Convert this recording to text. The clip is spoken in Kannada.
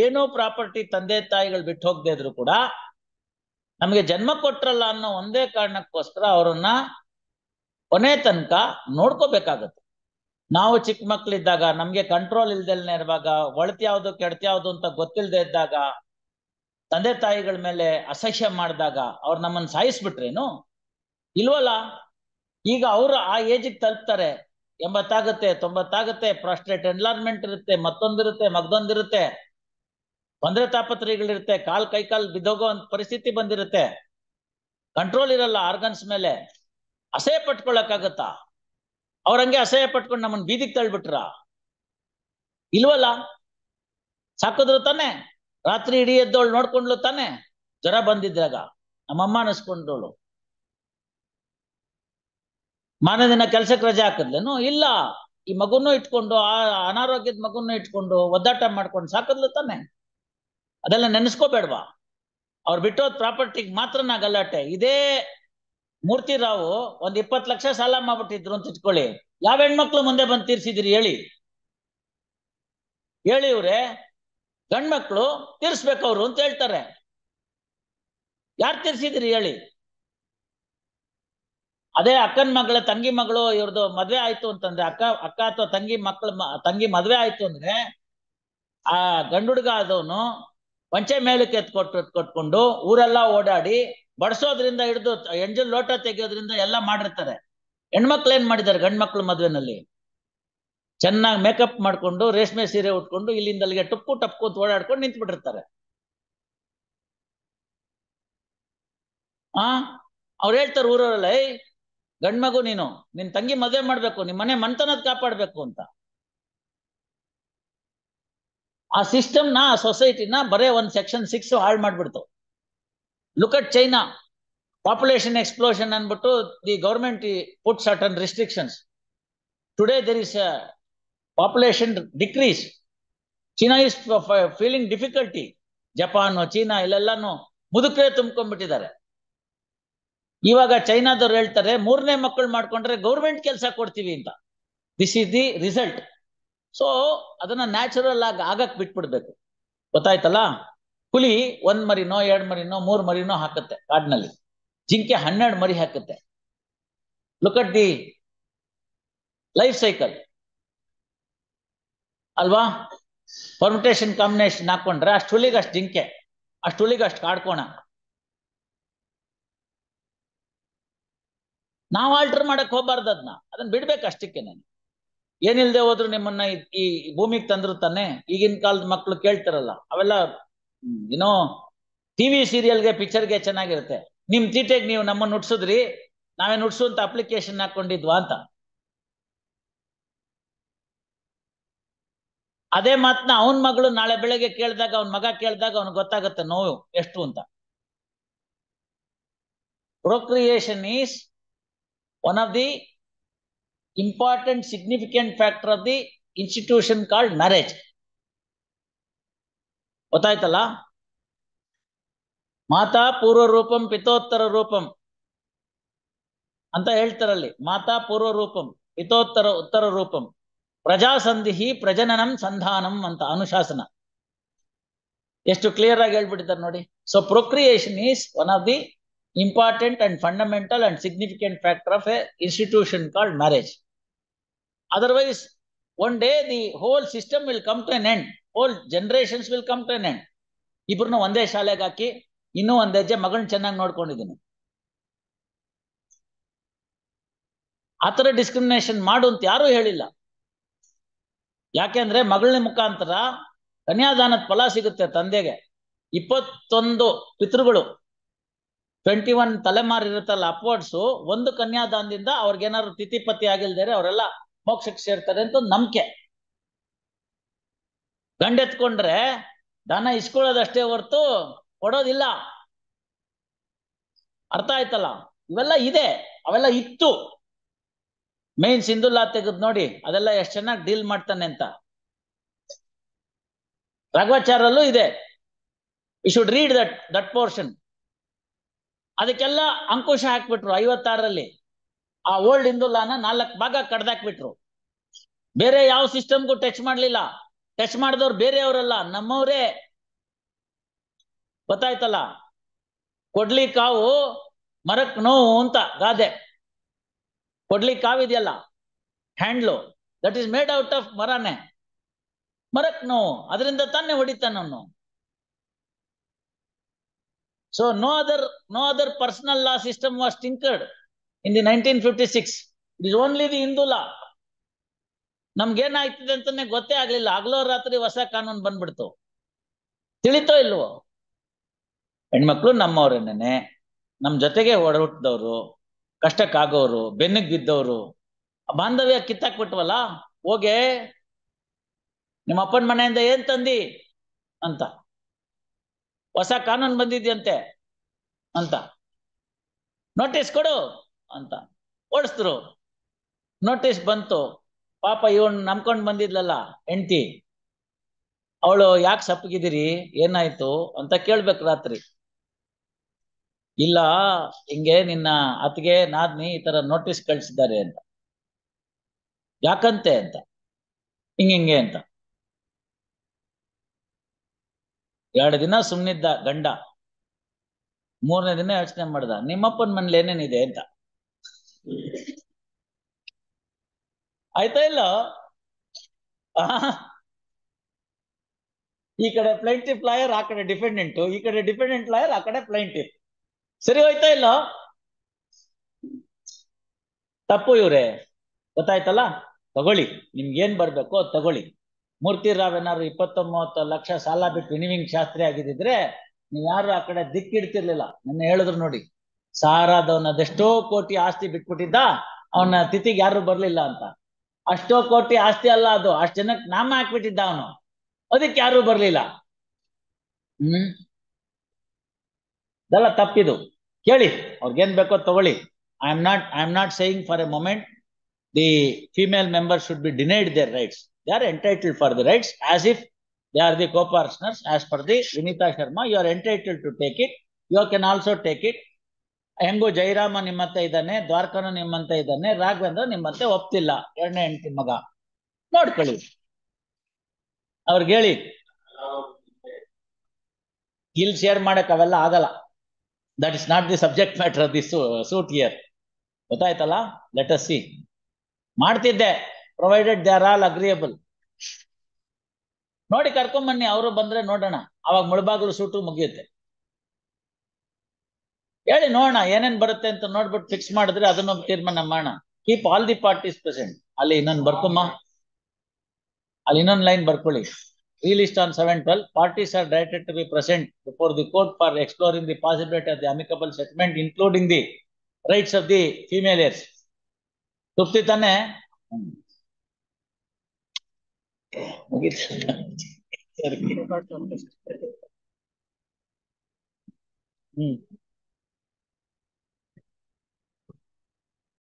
ಏನೋ ಪ್ರಾಪರ್ಟಿ ತಂದೆ ತಾಯಿಗಳು ಬಿಟ್ಟು ಹೋಗದೆ ಇದ್ರು ಕೂಡ ನಮಗೆ ಜನ್ಮ ಕೊಟ್ರಲ್ಲ ಅನ್ನೋ ಒಂದೇ ಕಾರಣಕ್ಕೋಸ್ಕರ ಅವರನ್ನ ಕೊನೆ ತನಕ ನೋಡ್ಕೋಬೇಕಾಗತ್ತೆ. ನಾವು ಚಿಕ್ಕ ಮಕ್ಳಿದ್ದಾಗ ನಮ್ಗೆ ಕಂಟ್ರೋಲ್ ಇಲ್ದೆಲ್ನೇ ಇರುವಾಗ, ಒಳತ್ ಯಾವ್ದು ಕೆಡ್ತ್ ಯಾವ್ದು ಅಂತ ಗೊತ್ತಿಲ್ಲದೆ ಇದ್ದಾಗ, ತಂದೆ ತಾಯಿಗಳ ಮೇಲೆ ಅಸಹ್ಯ ಮಾಡಿದಾಗ ಅವ್ರು ನಮ್ಮನ್ನ ಸಾಯಿಸ್ಬಿಟ್ರೇನು? ಇಲ್ವಲ್ಲ. ಈಗ ಅವ್ರು ಆ ಏಜಿಗೆ ತಲುಪ್ತಾರೆ, 80 ಆಗುತ್ತೆ, 90 ಆಗುತ್ತೆ, ಪ್ರಾಸ್ಟೇಟ್ ಎನ್ಲಾರ್ಮೆಂಟ್ ಇರುತ್ತೆ, ಮತ್ತೊಂದಿರುತ್ತೆ, ಮಗದೊಂದಿರುತ್ತೆ, ತೊಂದರೆ ತಾಪತ್ರಯಗಳಿರುತ್ತೆ, ಕೈಕಾಲ್ ಬಿದ್ದೋಗೋ ಪರಿಸ್ಥಿತಿ ಬಂದಿರುತ್ತೆ, ಕಂಟ್ರೋಲ್ ಇರಲ್ಲ ಆರ್ಗನ್ಸ್ ಮೇಲೆ. ಅಸಹ್ಯ ಪಟ್ಕೊಳಕ್ಕಾಗತ್ತಾ? ಅವ್ರಂಗೆ ಅಸಹ್ಯ ಪಟ್ಕೊಂಡು ನಮ್ಮನ್ನ ಬೀದಿಗೆ ತಳ್ಬಿಟ್ರ? ಇಲ್ವಲ್ಲ. ಸಾಕಿದ್ರು ತಾನೆ, ರಾತ್ರಿ ಇಡೀ ಎದ್ದೋಳು ನೋಡ್ಕೊಂಡ್ಲು ತಾನೆ, ಜ್ವರ ಬಂದಿದ್ದಾಗ ನಮ್ಮಮ್ಮ ಅನಿಸ್ಕೊಂಡೋಳು. ಮಾರನೇ ದಿನ ಕೆಲ್ಸಕ್ಕೆ ರಜೆ ಹಾಕಿದ್ಲೇನು? ಇಲ್ಲ. ಈ ಮಗುನ್ನು ಇಟ್ಕೊಂಡು, ಆ ಅನಾರೋಗ್ಯದ ಮಗುನ್ನು ಇಟ್ಕೊಂಡು ಒದ್ದಾಟ ಮಾಡ್ಕೊಂಡು ಸಾಕಿದ್ಲು ತಾನೆ. ಅದೆಲ್ಲ ನೆನೆಸ್ಕೋಬೇಡ್ವಾ? ಅವ್ರು ಬಿಟ್ಟೋದ್ ಪ್ರಾಪರ್ಟಿಗೆ ಮಾತ್ರ ನಾ ಗಲಾಟೆ. ಇದೇ ಮೂರ್ತಿ ರಾವು ಒಂದ್ 20 ಲಕ್ಷ ಸಾಲ ಮಾಡ್ಬಿಟ್ಟಿದ್ರು ಅಂತ ಇಟ್ಕೊಳ್ಳಿ, ಯಾವ ಹೆಣ್ಮಕ್ಳು ಮುಂದೆ ಬಂದು ತೀರ್ಸಿದಿರಿ ಹೇಳಿ? ಹೇಳಿ ಇವ್ರೆ, ಗಂಡ್ಮಕ್ಳು ತೀರ್ಸ್ಬೇಕು ಅವ್ರು ಅಂತ ಹೇಳ್ತಾರೆ. ಯಾರು ತೀರ್ಸಿದಿರಿ ಹೇಳಿ? ಅದೇ ಅಕ್ಕನ ಮಗಳ ತಂಗಿ ಮಗಳು ಇವ್ರದ್ದು ಮದ್ವೆ ಆಯ್ತು ಅಂತಂದ್ರೆ, ಅಕ್ಕ ಅಥವಾ ತಂಗಿ ಮದ್ವೆ ಆಯ್ತು ಅಂದ್ರೆ, ಆ ಗಂಡುಡ್ಗ ಆದವನು ಪಂಚೆ ಮೇಲಕ್ಕೆ ಕೊಟ್ಕೊಂಡು ಊರೆಲ್ಲ ಓಡಾಡಿ ಬಡಿಸೋದ್ರಿಂದ ಹಿಡಿದು ಎಂಜಲ್ ಲೋಟ ತೆಗೆಯೋದ್ರಿಂದ ಎಲ್ಲ ಮಾಡಿರ್ತಾರೆ. ಹೆಣ್ಮಕ್ಳು ಏನ್ ಮಾಡಿದ್ದಾರೆ? ಗಂಡ್ಮಕ್ಳು ಮದ್ವೆನಲ್ಲಿ ಚೆನ್ನಾಗಿ ಮೇಕಪ್ ಮಾಡ್ಕೊಂಡು, ರೇಷ್ಮೆ ಸೀರೆ ಉಟ್ಕೊಂಡು, ಇಲ್ಲಿಂದ ಅಲ್ಲಿಗೆ ಟಪ್ಕು ಅಂತ ಓಡಾಡ್ಕೊಂಡು ನಿಂತು ಬಿಟ್ಟಿರ್ತಾರೆ. ಅವ್ರು ಹೇಳ್ತಾರೆ ಊರವರೆಲ್ಲ, ಗಂಡ್ಮಗು ನೀನು ನಿನ್ ತಂಗಿ ಮದ್ವೆ ಮಾಡ್ಬೇಕು, ನಿಮ್ ಮನೆ ಮನ್ತನದ ಕಾಪಾಡ್ಬೇಕು ಅಂತ. ಆ ಸಿಸ್ಟಮ್ನ, ಆ ಸೊಸೈಟಿನ ಬರೇ ಒಂದ್ ಸೆಕ್ಷನ್ 6 ಹಾಳು ಮಾಡ್ಬಿಡ್ತು. Look at China, population explosion ಅನ್ಬಿಟ್ಟು the government put certain restrictions. Today there is a population decrease. China is feeling difficulty. Japan, China ಇಲ್ಲೆಲ್ಲಾನು ಮುದುಕರೇ ತುಂಬ್ಕೊಂಡ್ಬಿಟ್ಟಿದ್ದಾರೆ. ಇವಾಗ ಚೈನಾದವ್ರು ಹೇಳ್ತಾರೆ 3ನೇ ಮಕ್ಕಳು ಮಾಡ್ಕೊಂಡ್ರೆ ಗೌರ್ಮೆಂಟ್ ಕೆಲಸ ಕೊಡ್ತೀವಿ ಅಂತ. This is the result. So ಅದನ್ನ ನ್ಯಾಚುರಲ್ ಆಗಕ್ ಬಿಟ್ಬಿಡ್ಬೇಕು. ಗೊತ್ತಾಯ್ತಲ್ಲ? ಹುಲಿ 1 ಮರಿನೋ 2 ಮರಿನೋ 3 ಮರಿನೋ ಹಾಕುತ್ತೆ ಕಾಡಿನಲ್ಲಿ, ಜಿಂಕೆ 12 ಮರಿ ಹಾಕುತ್ತೆ. Look at the life cycle ಅಲ್ವಾ? ಪರ್ಮಿಟೇಷನ್ ಕಾಂಬಿನೇಷನ್ ಹಾಕೊಂಡ್ರೆ ಅಷ್ಟು ಹುಲಿಗೆ ಅಷ್ಟು ಜಿಂಕೆ, ಅಷ್ಟು ಹುಲಿಗೆ ಅಷ್ಟು ಕಾಡ್ಕೋಣ. ನಾವು ಆಲ್ಟರ್ ಮಾಡಕ್ ಹೋಗ್ಬಾರ್ದು, ಅದನ್ನ ಬಿಡ್ಬೇಕು ಅಷ್ಟಕ್ಕೆ. ನಾನು ಏನಿಲ್ದೆ ಹೋದ್ರು ನಿಮ್ಮನ್ನ ಈ ಭೂಮಿಗೆ ತಂದ್ರು ತಾನೆ. ಈಗಿನ ಕಾಲದ ಮಕ್ಳು ಕೇಳ್ತಾರಲ್ಲ, ಅವೆಲ್ಲ ಏನೋ ಟಿವಿ ಸೀರಿಯಲ್ಗೆ ಪಿಕ್ಚರ್ಗೆ ಚೆನ್ನಾಗಿರುತ್ತೆ. ನಿಮ್ ತೀಟೆಗೆ ನೀವು ನಮ್ಮನ್ನ ನುಡ್ಸುದ್ರಿ, ನಾವೇ ನುಡ್ಸುವಂತ ಅಪ್ಲಿಕೇಶನ್ ಹಾಕೊಂಡಿದ್ವಾ ಅಂತ. ಅದೇ ಮಾತನ್ನ ಅವನ್ ಮಗಳು ನಾಳೆ ಬೆಳಗ್ಗೆ ಕೇಳಿದಾಗ, ಅವನ್ ಮಗ ಕೇಳಿದಾಗ ಅವ್ನಿಗೆ ಗೊತ್ತಾಗುತ್ತೆ ನೋವು ಎಷ್ಟು ಅಂತ. Procreation is one of the important significant factor of the institution called marriage. ಗೊತ್ತಾಯ್ತಲ್ಲ? ಮಾತಾ ಪೂರ್ವ ರೂಪಂ ಪಿತೋತ್ತರ ರೂಪಂ ಅಂತ ಹೇಳ್ತಾರಲ್ಲಿ. ಮಾತಾ ಪೂರ್ವ ರೂಪಂ ಉತ್ತರ ರೂಪಂ ಪ್ರಜಾಸಂಧಿ ಪ್ರಜನನಂ ಸಂಧಾನಂ ಅಂತ ಅನುಶಾಸನ. ಎಷ್ಟು ಕ್ಲಿಯರ್ ಆಗಿ ಹೇಳ್ಬಿಟ್ಟಿದ್ದಾರೆ ನೋಡಿ. So procreation is one of the important and fundamental and significant factor of a institution called marriage. Otherwise, one day the whole system will come to an end. Whole generations will come to an end. ಇಬ್ರನ್ನ ಒಂದೇ ಶಾಲೆಗೆ ಹಾಕಿ ಇನ್ನೂ ಒಂದ್ ಹೆಜ್ಜೆ ಮಗಳನ್ನ ಚೆನ್ನಾಗಿ ನೋಡ್ಕೊಂಡಿದ್ದೀನಿ. ಆತರ ಡಿಸ್ಕ್ರಿಮಿನೇಷನ್ ಮಾಡು ಅಂತ ಯಾರು ಹೇಳಿಲ್ಲ. ಯಾಕೆಂದ್ರೆ ಮಗಳನ ಮುಖಾಂತರ ಕನ್ಯಾದಾನದ ಫಲ ಸಿಗುತ್ತೆ ತಂದೆಗೆ. 21 ಪಿತೃಗಳು, 21 ತಲೆಮಾರು ಇರುತ್ತಲ್ಲ ಅಪ್ವರ್ಡ್ಸು, ಒಂದು ಕನ್ಯಾದಾನದಿಂದ ಅವ್ರಿಗೇನಾದ್ರು ತಿಥಿಪತಿ ಆಗಿಲ್ದೇರೆ ಅವರೆಲ್ಲ ಮೋಕ್ಷಕ್ಕೆ ಸೇರ್ತಾರೆ ಅಂತ ನಂಬಿಕೆ. ಗಂಡೆತ್ಕೊಂಡ್ರೆ ದಾನ ಇಸ್ಕೊಳ್ಳೋದಷ್ಟೇ ಹೊರ್ತು ಕೊಡೋದಿಲ್ಲ. ಅರ್ಥ ಆಯ್ತಲ್ಲ? ಇವೆಲ್ಲ ಇದೆ, ಅವೆಲ್ಲ ಇತ್ತು. ಮೇನ್ ಸಿಂಧುಲ್ಲಾ ತೆಗೆದ್ ನೋಡಿ, ಅದೆಲ್ಲ ಎಷ್ಟು ಚೆನ್ನಾಗಿ ಡೀಲ್ ಮಾಡ್ತಾನೆ ಅಂತ. ರಾಘವಾಚಾರ್ಯಲ್ಲೂ ಇದೆ. You should read that portion. ಅದಕ್ಕೆಲ್ಲ ಅಂಕುಶ ಹಾಕ್ಬಿಟ್ರು 56ರಲ್ಲಿ. ಆ ಓಲ್ಡ್ ಹಿಂದುಲಾನ 4 ಭಾಗ ಕಡ್ದಾಕ್ಬಿಟ್ರು. ಬೇರೆ ಯಾವ ಸಿಸ್ಟಮ್ಗೂ ಟಚ್ ಮಾಡ್ಲಿಲ್ಲ. ಟಚ್ ಮಾಡಿದವ್ರು ಬೇರೆಯವರಲ್ಲ, ನಮ್ಮವ್ರೇ. ಗೊತ್ತಾಯ್ತಲ್ಲ? ಕೊಡ್ಲಿ ಕಾವು ಮರಕ್ ನೋವು ಅಂತ ಗಾದೆ. ಕೊಡ್ಲಿ ಕಾವಿದೆಯಲ್ಲ, handle, that is made out of ಮರನೇ. ಮರಕ್ ನೋವು, ಅದರಿಂದ ತಾನೇ ಹೊಡಿತಾನವನು. So no other personal law system was tinkered in the 1956. It is only the Hindu law. ನಮ್ಗೇನಾಯ್ತದೆ ಅಂತಾನೆ ಗೊತ್ತೇ ಆಗ್ಲಿಲ್ಲ. ಹಗಲೋ ರಾತ್ರಿ ಹೊಸ ಕಾನೂನು ಬಂದ್ಬಿಡ್ತು. ತಿಳಿತೋ ಇಲ್ವೋ? ಹೆಣ್ಮಕ್ಳು ನಮ್ಮವ್ರೇನೇನೆ, ನಮ್ ಜೊತೆಗೆ ಒಡಹುಟ್ಟಿದವ್ರು, ಕಷ್ಟಕ್ಕಾಗೋರು, ಬೆನ್ನಿಗೆ ಬಿದ್ದವ್ರು. ಬಾಂಧವ್ಯ ಕಿತ್ತಾಕ್ಬಿಟ್ವಲ್ಲ. ಹೋಗೆ ನಿಮ್ಮ ಅಪ್ಪನ ಮನೆಯಿಂದ ಏನ್ ತಂದಿ ಅಂತ, ಹೊಸ ಕಾನೂನು ಬಂದಿದ್ಯಂತೆ ಅಂತ, ನೋಟಿಸ್ ಕೊಡು ಅಂತ ಓಡಿಸಿದ್ರು. ನೋಟಿಸ್ ಬಂತು. ಪಾಪ ಇವನ್ ನಂಬ್ಕೊಂಡ್ ಬಂದಿದ್ಲಲ್ಲ ಹೆಂಡತಿ, ಅವಳು ಯಾಕೆ ಸಪ್ಪಗಿದ್ದೀರಿ, ಏನಾಯ್ತು ಅಂತ ಕೇಳ್ಬೇಕು ರಾತ್ರಿ. ಇಲ್ಲ, ಹಿಂಗೆ ನಿನ್ನ ಅತ್ತಿಗೆ ನಾದ್ನಿ ಈ ತರ ನೋಟಿಸ್ ಕಳ್ಸಿದ್ದಾರೆ ಅಂತ. ಯಾಕಂತೆ ಅಂತ, ಹಿಂಗೆ ಅಂತ. 2 ದಿನ ಸುಮ್ನಿದ್ದ ಗಂಡ. 3ನೇ ದಿನ ಯೋಚನೆ ಮಾಡ್ದ, ನಿಮ್ಮಪ್ಪನ ಮನೇಲಿ ಏನೇನಿದೆ ಅಂತ. ಆಯ್ತಾ ಇಲ್ಲ? ಈ ಕಡೆ ಪ್ಲೈಂಟಿಫ್ ಲಾಯರ್, ಆ ಕಡೆ ಡಿಫೆಂಡೆಂಟ್, ಈ ಕಡೆ ಡಿಫೆಂಡೆಂಟ್ ಲಾಯರ್, ಆ ಕಡೆ ಪ್ಲೈಂಟಿಫ್. ಸರಿ ಹೋಯ್ತಾ ಇಲ್ಲ? ತಪ್ಪು ಇವ್ರೆ. ಗೊತ್ತಾಯ್ತಲ್ಲ? ತಗೊಳ್ಳಿ, ನಿಮ್ಗೆ ಏನ್ ಬರ್ಬೇಕು ತಗೊಳ್ಳಿ. ಮೂರ್ತಿ ರಾವ್ ಏನಾದ್ರು 20-30 ಲಕ್ಷ ಸಾಲ ಬಿಟ್ಟು ವಿನಿವಿಂಗ್ ಶಾಸ್ತ್ರಿ ಆಗಿದ್ರೆ ನೀವ್ ಯಾರು ಆ ಕಡೆ ದಿಕ್ಕಿಡ್ತಿರ್ಲಿಲ್ಲ. ನನ್ನ ಹೇಳಿದ್ರು ನೋಡಿ, ಸಾರಾದವನ ಅದೆಷ್ಟೋ ಕೋಟಿ ಆಸ್ತಿ ಬಿಟ್ಬಿಟ್ಟಿದ್ದ, ಅವನ ತಿಥಿಗೆ ಯಾರು ಬರ್ಲಿಲ್ಲ ಅಂತ. ಅಷ್ಟೋ ಕೋಟಿ ಆಸ್ತಿ ಅಲ್ಲ ಅದು, ಅಷ್ಟು ಜನಕ್ಕೆ ನಾಮ ಹಾಕ್ಬಿಟ್ಟಿದ್ದ ಅವನು, ಅದಕ್ಕೆ ಯಾರು ಬರ್ಲಿಲ್ಲ. ಇದೆಲ್ಲ ತಪ್ಪಿದು. ಕೇಳಿ, ಅವ್ರಿಗೇನ್ ಬೇಕೋ ತಗೊಳ್ಳಿ. I am not saying for A moment the female members should be denied their rights. They are entitled for the rights as if they are the co-partners. As per the Vinita Sharma, you are entitled to take it. You can also take it. ಹೆಂಗು ಜೈರಾಮ ನಿಮ್ಮಂತೆ ಇದ್ದಾನೆ, ದ್ವಾರಕನು ನಿಮ್ಮಂತೆ ಇದ್ದಾನೆ, ರಾಘವೇಂದ್ರ ನಿಮ್ಮಂತೆ ಒಪ್ತಿಲ್ಲ, 2ನೇ ಹೆಂಡತಿ ಮಗ. ನೋಡ್ಕೊಳ್ಳಿ, ಅವ್ರಿಗೆ ಹೇಳಿ. ಇಲ್ಲಿ ಶೇರ್ ಮಾಡಕ್ ಅವೆಲ್ಲ ಆಗಲ್ಲ. That is not the subject matter of the suit here. ಗೊತ್ತಾಯ್ತಲ್ಲ? Let us see. ಮಾಡ್ತಿದ್ದೆ, provided they are all agreeable. ನೋಡಿ ಕರ್ಕೊಂಬನ್ನಿ, ಅವರು ಬಂದ್ರೆ ನೋಡೋಣ. ಅವಾಗ ಮುಳಬಾಗಿಲು ಸೂಟು ಮುಗಿಯುತ್ತೆ. ಹೇಳಿ ನೋಡೋಣ ಏನೇನ್ ಬರುತ್ತೆ ಅಂತ ನೋಡ್ಬಿಟ್ಟು ಫಿಕ್ಸ್ ಮಾಡಿದ್ರೆ ಅದನ್ನೊಂದು ತೀರ್ಮಾನ ಮಾಡೋಣ. Keep all the parties present. ಅಲ್ಲಿ ಇನ್ನೊಂದು ಬರ್ಕೊಮ್ಮ, ಅಲ್ಲಿ ಇನ್ನೊಂದು ಲೈನ್ ಬರ್ಕೊಳ್ಳಿ. Released on 7/12, parties are directed to be present before the court for exploring the possibility of the amicable settlement, including the rights of the female heirs. ತೃಪ್ತಿ ತಾನೆ?